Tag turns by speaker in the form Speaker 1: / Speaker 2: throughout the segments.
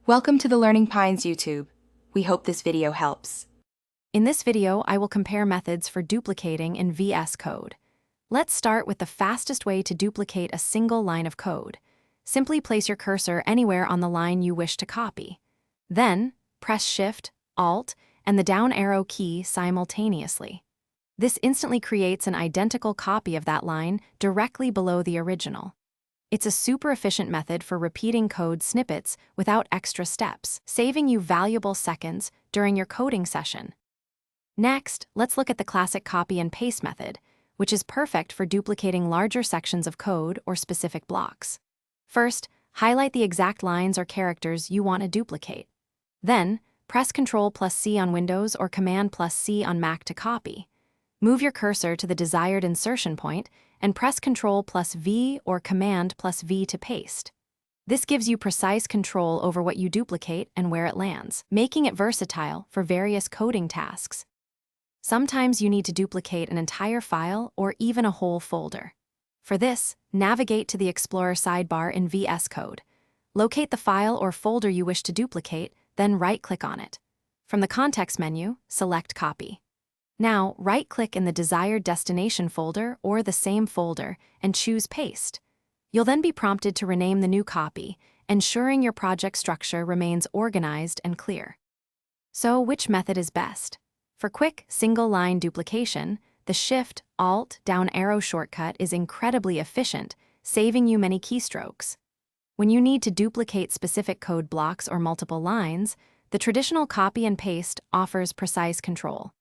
Speaker 1: Welcome to the Learning Pines YouTube. We hope this video helps.
Speaker 2: In this video, I will compare methods for duplicating in VS Code. Let's start with the fastest way to duplicate a single line of code. Simply place your cursor anywhere on the line you wish to copy. Then, press Shift, Alt, and the down arrow key simultaneously. This instantly creates an identical copy of that line directly below the original. It's a super efficient method for repeating code snippets without extra steps, saving you valuable seconds during your coding session. Next, let's look at the classic copy and paste method, which is perfect for duplicating larger sections of code or specific blocks. First, highlight the exact lines or characters you want to duplicate. Then, press Ctrl+C on Windows or Command+C on Mac to copy. Move your cursor to the desired insertion point and press Ctrl+V or Command+V to paste. This gives you precise control over what you duplicate and where it lands, making it versatile for various coding tasks. Sometimes you need to duplicate an entire file or even a whole folder. For this, navigate to the Explorer sidebar in VS Code. Locate the file or folder you wish to duplicate, then right-click on it. From the context menu, select Copy. Now, right-click in the desired destination folder or the same folder and choose Paste. You'll then be prompted to rename the new copy, ensuring your project structure remains organized and clear. So, which method is best? For quick, single-line duplication, the Shift, Alt, down arrow shortcut is incredibly efficient, saving you many keystrokes. When you need to duplicate specific code blocks or multiple lines, the traditional copy and paste offers precise control.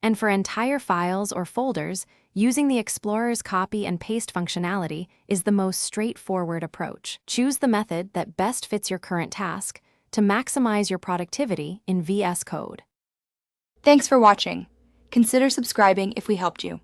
Speaker 2: And for entire files or folders, using the Explorer's copy and paste functionality is the most straightforward approach. Choose the method that best fits your current task to maximize your productivity in VS Code.
Speaker 1: Thanks for watching. Consider subscribing if we helped you.